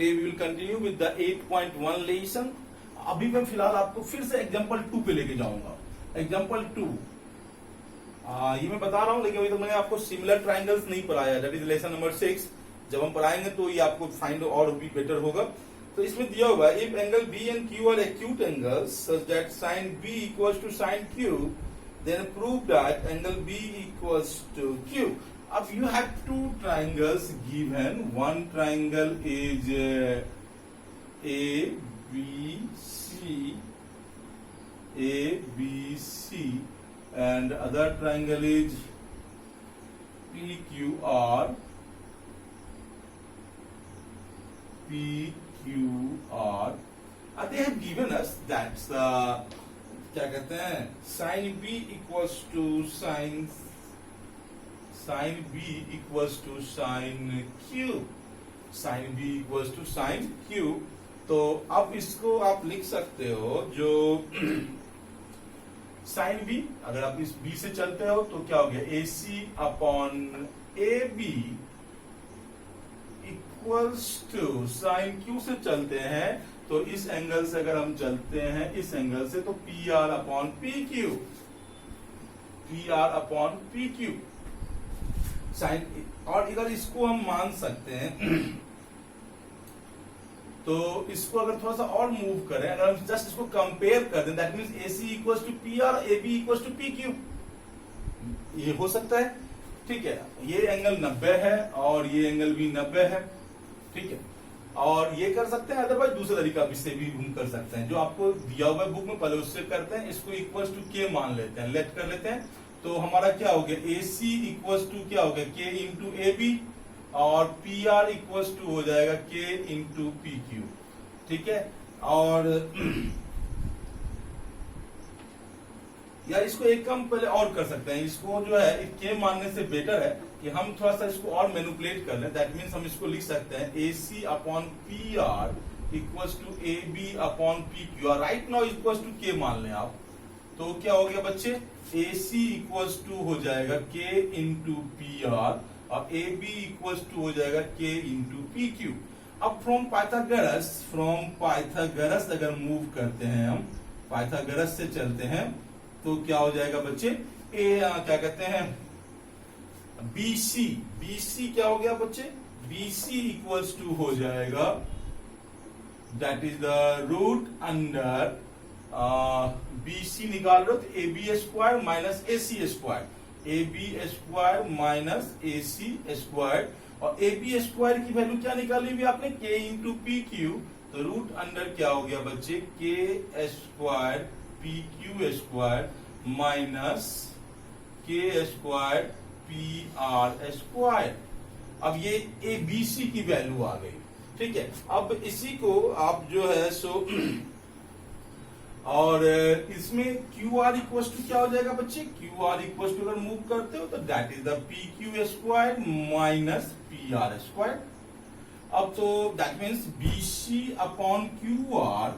Today we will continue with the 8.1 lesson. अभी मैं फिलहाल आपको फिर से एग्जांपल 2 पे लेके जाऊंगा। एग्जांपल 2 ये मैं बता रहा हूं, लेकिन अभी तक मैंने आपको सिमिलर ट्राइंगल्स नहीं पढ़ाया, दैट इज लेसन नंबर 6। जब हम पढ़ाएंगे तो ये आपको फाइंड और भी बेटर होगा। तो इसमें दिया हुआ है, if angle B and Q R acute angles such that sine B equals to sine Q, then prove that angle B equals to Q. अब you have two triangles given, one triangle is A B C and other triangle is PQR, they have given us that's क्या कहते हैं, sin B equals to sin B equals to sin Q, sin B equals to sin Q। तो अब इसको आप लिख सकते हो जो साइन बी, अगर आप इस बी से चलते हो तो क्या हो गया, A C upon A B equals to sine Q से चलते हैं तो इस एंगल से अगर हम चलते हैं इस एंगल से तो P R upon P Q, sine. और इधर इसको हम मान सकते हैं तो इसको अगर थोड़ा सा और मूव करें, अगर हम जस्ट इसको कंपेयर कर दें, that means AC equals to PR, AB equals to PQ, ये हो सकता है। ठीक है, ये एंगल 90 है और ये एंगल भी 90 है। ठीक है, और ये कर सकते हैं, अदरवाइज दूसरा तरीका इससे भी हम कर सकते हैं, जो आपको दिया हुआ है बुक में, पहले उससे करते हैं। इसको इक्वल्स टू K मान लेते हैं, लेट कर लेते हैं। तो हमारा क्या हो गया, AC इक्वल्स टू क्या हो गया, K इंटू AB, और PR इक्वल्स टू हो जाएगा K इंटू PQ। ठीक है, और यार इसको एक कम पहले और कर सकते हैं, इसको जो है K मानने से बेटर है कि हम थोड़ा सा इसको और मैनिपुलेट कर लें। दैट मीन्स हम इसको लिख सकते हैं AC upon PR equals to AB upon PQ, right now equals to K मान लें आप। तो क्या हो गया बच्चे, AC इक्वल्स टू हो जाएगा K इंटू PR और AB इक्वल्स टू हो जाएगा K इंटू PQ। अब फ्रॉम पाइथागोरस अगर मूव करते हैं, हम पाइथागोरस से चलते हैं तो क्या हो जाएगा बच्चे, क्या कहते हैं BC क्या हो गया बच्चे, BC इक्वल्स टू हो जाएगा, that is the root under BC निकाल रहे हो तो AB square minus AC square, AB square minus AC square, और AB स्क्वायर की वैल्यू क्या निकाली हुई आपने, K इंटू PQ। तो रूट अंडर क्या हो गया बच्चे, K square PQ square minus K square PR square. अब ये ABC की वैल्यू आ गई। ठीक है, अब इसी को आप जो है सो और इसमें QR इक्वल टू क्या हो जाएगा बच्चे, QR इक्वल टू अगर मूव करते हो तो that is the PQ square minus PR square. अब तो that means BC upon QR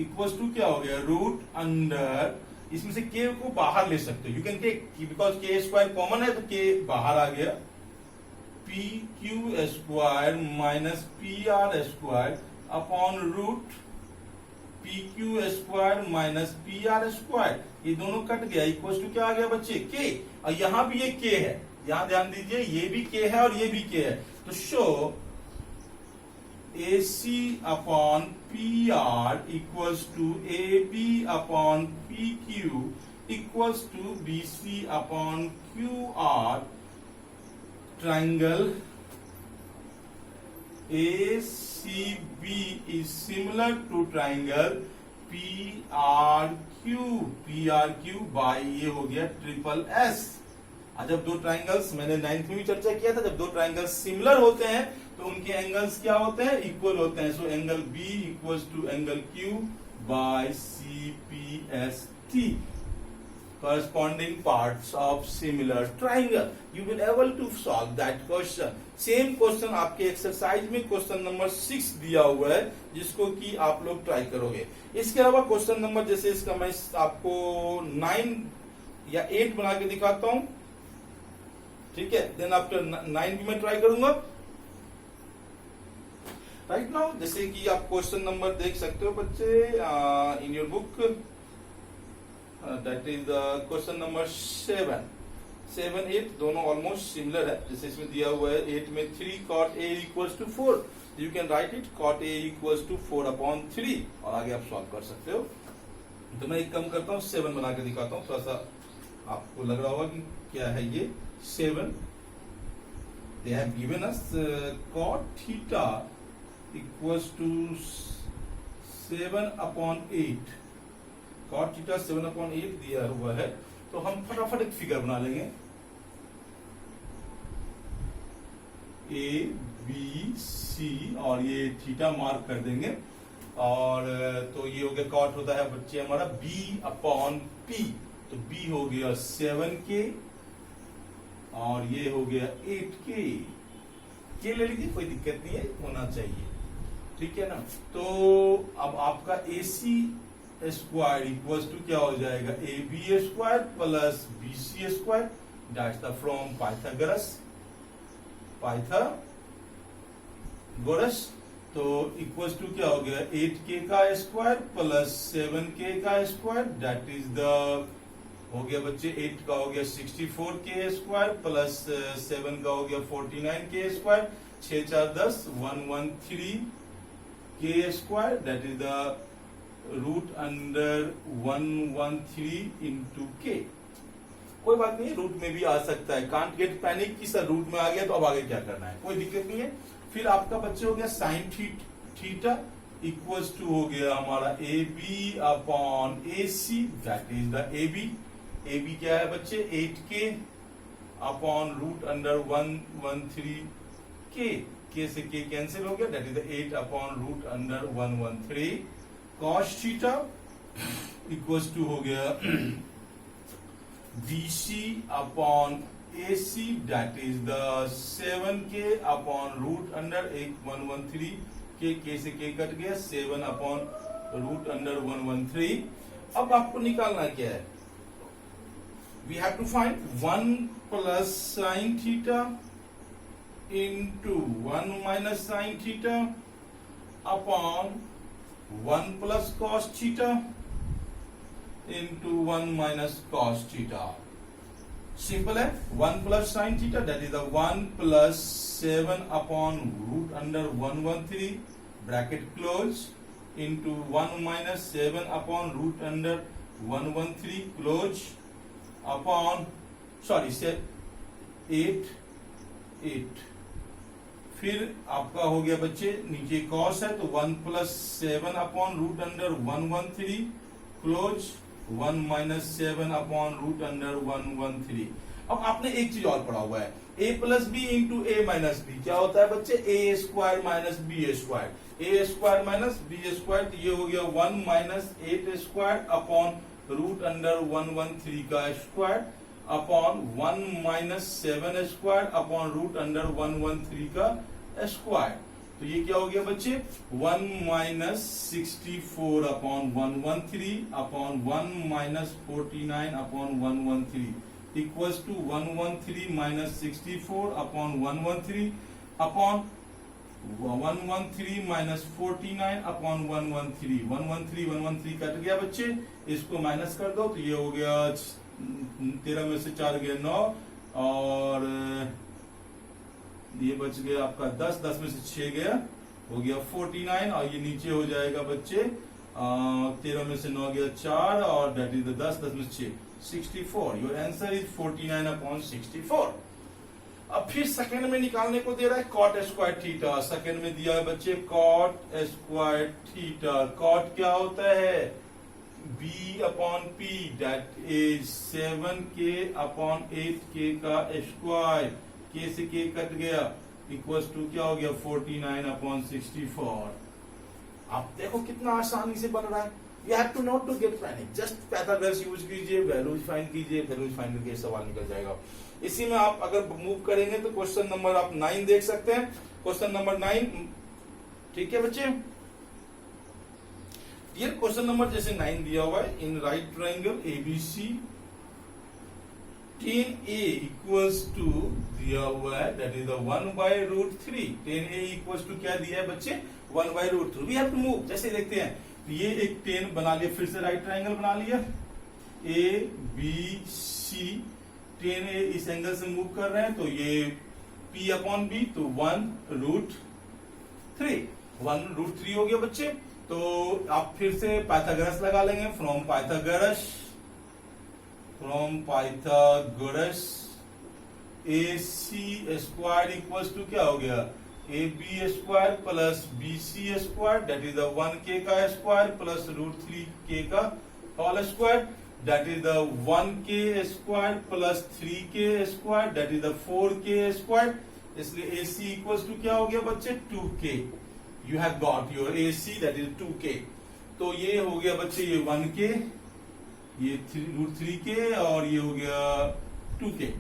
equal to क्या हो गया, रूट अंडर, इसमें से K को बाहर ले सकते हो, you can take, because K square common है तो K बाहर आ गया, PQ square minus PR square upon root PQ square minus PR square, ये दोनों कट गया, इक्वल टू क्या आ गया बच्चे, K। और यहां भी ये K है, यहां ध्यान दीजिए, ये भी K है और ये भी K है। तो show AC upon PR equals to AB upon PQ equals to BC upon QR, triangle ACB is similar to triangle PRQ by ये हो गया ट्रिपल S। जब दो ट्राइंगल्स, मैंने 9th में भी चर्चा किया था, जब दो ट्राइंगल्स सिमिलर होते हैं तो उनके एंगल्स क्या होते हैं, इक्वल होते हैं। So angle B equals to angle Q by CPST, corresponding parts of similar triangle. You will able to solve that question. Same question आपके एक्सरसाइज में क्वेश्चन नंबर 6 दिया हुआ है, जिसको कि आप लोग ट्राई करोगे। इसके अलावा क्वेश्चन नंबर, जैसे इसका मैं आपको 9 या 8 बना के दिखाता हूं, ठीक है, देन आफ्टर 9 भी मैं ट्राई करूंगा। राइट नाउ जैसे कि आप क्वेश्चन नंबर देख सकते हो बच्चे in your book, that is question number 7, 8 दोनों ऑलमोस्ट सिमिलर है। जैसे इसमें दिया हुआ है 8 में 3 cot a equals to 4, you can write it cot a equals to 4/3 और आगे आप सॉल्व कर सकते हो। तो मैं एक कम करता हूँ 7 बना के दिखाता हूँ, थोड़ा सा आपको लग रहा होगा कि क्या है ये 7। They have given us cot theta equals to 7/8, cot theta 7/8 दिया हुआ है। तो हम फटाफट एक फिगर बना लेंगे, ए बी सी और ये थीटा मार्क कर देंगे। और तो ये हो गया कॉट होता है बच्चे हमारा B/P, तो B हो गया 7K और ये हो गया 8K। के ले लीजिए, कोई दिक्कत नहीं है, होना चाहिए, ठीक है ना। तो अब आपका AC स्क्वायर इक्वल्स टू क्या हो जाएगा, AB square plus BC square, that's the from Pythagoras. तो इक्वल्स टू क्या हो गया 8K का स्क्वायर प्लस 7K का स्क्वायर, दैट इज द हो गया बच्चे 8 का हो गया 64K स्क्वायर प्लस 7 का हो गया 49K square, 6 4 10 113K square, that is the root under 113 into K। कोई बात नहीं, रूट में भी आ सकता है, कांट गेट पैनिक कि सर रूट में आ गया तो अब आगे क्या करना है, कोई दिक्कत नहीं है। फिर आपका बच्चे हो गया साइन थीटा इक्वल्स टू हो गया हमारा AB/AC, that is the AB क्या है बच्चे 8K upon root under 113K, K से K कैंसिल हो गया, that is the 8/√113। cos theta equals to हो गया BC/AC, that is the 7K upon root under 113K, K से K कट गया 7/√113। अब आपको निकालना क्या है, we have to find 1 plus sine theta into 1 minus sine theta upon 1 plus cos theta into 1 minus cos theta. Simple है, 1 plus sine theta that is the 1 plus 7 upon root under 113 bracket close into 1 minus 7 upon root under 113 close upon 8। फिर आपका हो गया बच्चे नीचे cos है तो 1 plus 7 upon root under 113 close 1 minus 7 upon root under 113। अब आपने एक चीज और पढ़ा हुआ है, a plus b into a minus b क्या होता है बच्चे a square minus b square, a square minus b square, तो ये हो गया 1 minus 8 square upon root under 113 का square upon 1 minus 7 square upon root under 113 का स्क्वायर। तो ये क्या हो गया बच्चे 1 minus 64 upon 113 upon 1 minus 49 upon 113 equals to 113 minus 64 upon 113 upon 113 minus 49 upon 113। 113 cut गया बच्चे, इसको माइनस कर दो तो ये हो गया 13 में से 4 गया 9 और ये बच गया आपका 10 में से 6 गया हो गया 49 और ये नीचे हो जाएगा बच्चे 13 में से 9 गया 4 और दैट इज द 10 में से 6 64। Your answer is 49/64। अब फिर सेकंड में निकालने को दे रहा है cot स्क्वायर थीटा। सेकंड में दिया है बच्चे cot स्क्वायर थीटा। cot क्या होता है B/P, that is 7K upon 8K का स्क्वायर, K से K कट गया इक्वल्स टू क्या हो गया 49/64। आप देखो कितना आसानी से बन रहा है। You have to not to get panic, just Pythagoras use कीजिए, वैल्यूज फाइंड कीजिए, वैल्यूज फाइंड करके सवाल निकल जाएगा। इसी में आप अगर मूव करेंगे तो क्वेश्चन नंबर आप 9 देख सकते हैं। क्वेश्चन नंबर 9, ठीक है बच्चे। ये क्वेश्चन नंबर जैसे 9 दिया हुआ है, in right triangle ABC 10a equals to दिया हुआ है that is the 1/√3। 10a equals to क्या दिया है बच्चे 1/√3। वी हैव टू मूव, जैसे देखते हैं तो ये एक 10 बना लिया, फिर से राइट ट्राइंगल बना लिया ए बी सी। 10a इस एंगल से मूव कर रहे हैं तो ये p अपॉन बी, तो 1√3 1√3 हो गया बच्चे। तो आप फिर से पाइथागोरस लगा लेंगे। From Pythagoras AC square equals to क्या हो गया AB square plus BC square that is the 1k का स्क्वायर प्लस √3k का whole square that is the 1k square plus 3k square that is the 4k square. इसलिए AC equals to क्या हो गया बच्चे 2k। You have got your AC that is 2k। तो ये हो गया बच्चे ये 1k, ये √3k और ये हो गया 2k।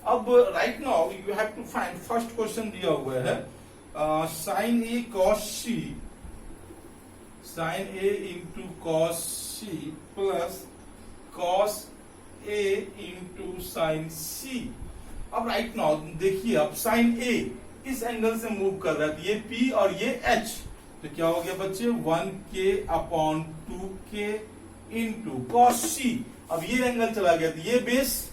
अब right now you have to find, first question दिया हुआ है sin A cos C, sin A into cos C plus cos A into sin C। अब राइट नाउ देखिए, अब sin A इस एंगल से मूव कर रहा है, ये P और ये H, तो क्या हो गया बच्चे 1k upon 2k into cos C। अब ये एंगल चला गया तो ये बेस,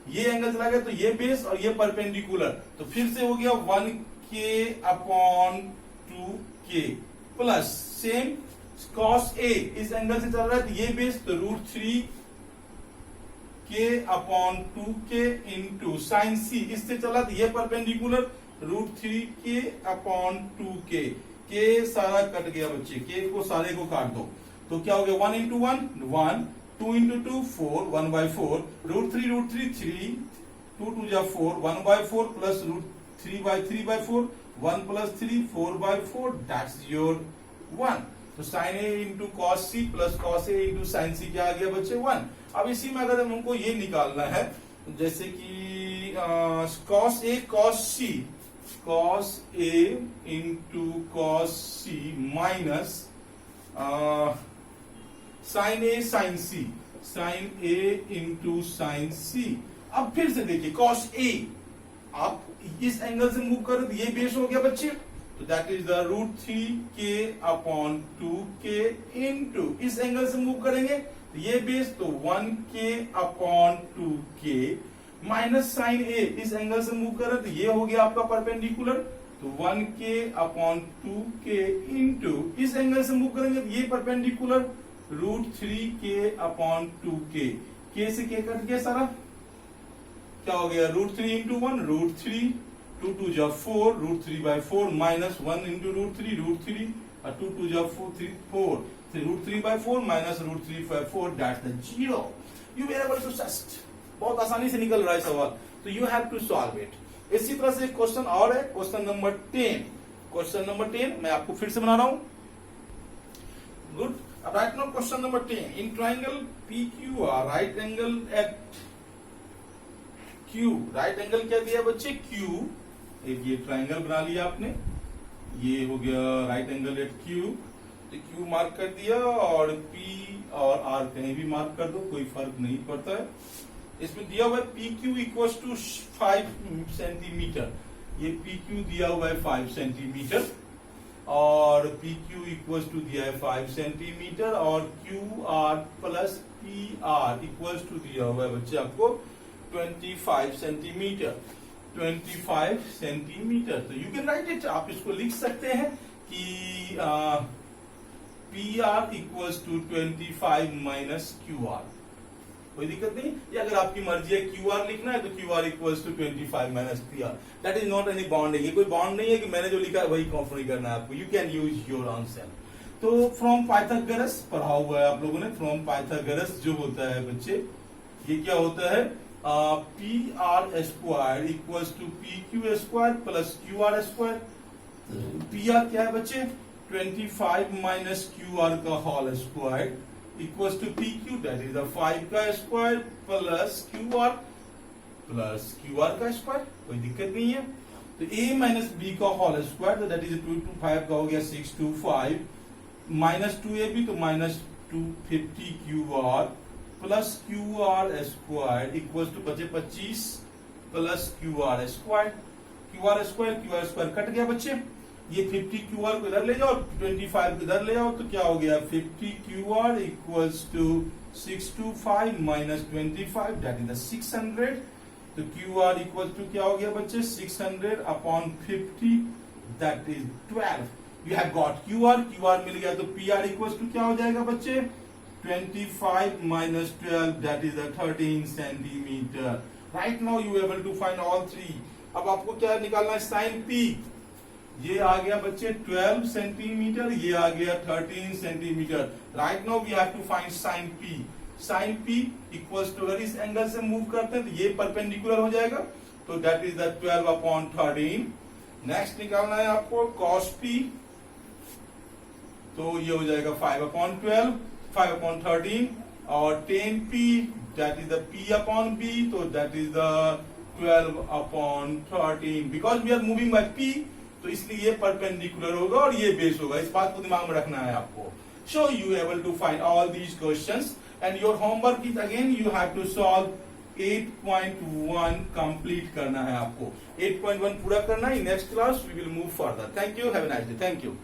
ये एंगल चला गया तो ये बेस और ये परपेंडिकुलर, तो फिर से हो गया 1k upon 2k plus same cos A इस एंगल से चल रहा है तो ये बेस, तो √3k upon 2k into sine C इससे चला तो ये perpendicular √3k upon 2k। k सारा कट गया बच्चे, k को सारे को काट दो तो क्या हो गया 1 इंटू 1 2 इंटू 2 4 1/4 √3 3 2 2 जा 4 1/4 प्लस √3/3/4 1 प्लस 3 4/4 दैट्स योर 1। तो sine A into cos C plus cos A into sine C क्या आ गया बच्चे 1। अब इसी में अगर हमको ये निकालना है जैसे कि cos A cos C, cos A into cos C minus sine A sine C, sine A into sine C। अब फिर से देखिए cos A, आप इस एंगल से मूव करो तो ये बेस हो गया बच्चे, तो that is the √3k upon 2k into इस एंगल से मूव करेंगे तो ये बेस, तो 1k upon 2k minus sine A इस एंगल से मूव कर रहे तो ये हो गया आपका परपेंडिकुलर, तो 1k अपॉन 2k इंटू इस एंगल से मूव करेंगे तो ये perpendicular √3k upon 2k। k से k कट गया सारा, क्या हो गया √3 इंटू 1 √3 2 2 जा 4 √3/4 माइनस 1 इंटू √3 और 2 2 जा 4 3 4 √3/4 minus √3/4 that's the 0। You were able to just, बहुत आसानी से निकल रहा है सवाल, तो you have to solve it. इसी तरह से क्वेश्चन और है, क्वेश्चन नंबर 10। क्वेश्चन नंबर 10 मैं आपको फिर से बना रहा हूं। गुड। अब right now question number 10, in triangle PQR right angle at Q, right angle क्या दिया बच्चे Q, एक ये ट्राइंगल बना लिया आपने, ये हो गया राइट एंगल एट Q, तो Q मार्क कर दिया और P और R कहीं भी मार्क कर दो, कोई फर्क नहीं पड़ता है। इसमें दिया हुआ है PQ इक्वल्स टू 5 सेंटीमीटर, ये PQ दिया हुआ है 5 सेंटीमीटर और PQ इक्वल्स टू दिया है 5 सेंटीमीटर और QR plus PR equals to दिया हुआ है बच्चे आपको 25 सेंटीमीटर, 25 सेंटीमीटर। तो यू कैन राइट इट, आप इसको लिख सकते हैं कि PR equals to 25 minus QR, कोई दिक्कत नहीं। या अगर आपकी मर्जी है QR लिखना है तो QR equals to 25 minus PR, that is not any bonding, ये कोई बॉन्ड नहीं है कि मैंने जो लिखा है वही कॉपी करना है आपको, you can use your answer. तो फ्रॉम पाइथागोरस पढ़ा हुआ है आप लोगों ने, फ्रॉम पाइथागोरस जो होता है बच्चे, ये क्या होता है PR square equals to PQ square plus QR square. PR क्या है बच्चे 25 माइनस QR का whole square equals to PQ that is the 5 का स्क्वायर प्लस QR का स्क्वायर, कोई दिक्कत नहीं है। तो A माइनस B का होल स्क्वायर, तो दैट इज 2 2 5 का हो गया 6 2 5 माइनस 2AB तो minus 250 QR plus Q R square equal to बचे 25 plus Q R square. Q R square cut गया बच्चे। ये 50 क्यू आर को इधर ले जाओ, 25 को इधर ले जाओ, तो क्या हो गया 50 Q R equals to 625 minus 25 that is 600। तो क्यू आर इक्वल टू क्या हो गया बच्चे 600 upon 50 that is 12। You have got Q R मिल गया, तो पी आर इक्वल टू क्या हो जाएगा बच्चे 25 minus 12 that is 13 centimeter. Right now you able to find all three. अब आपको क्या निकालना है साइन पी। ये आ गया बच्चे 12 सेंटीमीटर, ये आ गया 13 centimetre. Right now we have to find sine P. Sine P equals to अगर इस एंगल से मूव करते हैं तो ये परपेंडिकुलर हो जाएगा, तो that is the 12 upon 13। Next निकालना है आपको कॉस पी, तो ये हो जाएगा 5 अपॉन 12 5 upon 13 और 10p that is the p upon b, तो that is the 12 upon 13 because we are moving by p, तो इसलिए ये परपेंडिकुलर होगा और ये बेस होगा। इस बात को दिमाग में रखना है आपको। So you able to find all these questions and your homework is again you have to solve 8.1 complete करना है आपको। 8.1 पूरा करना है। Next class we will move further. Thank you. Have a nice day. Thank you.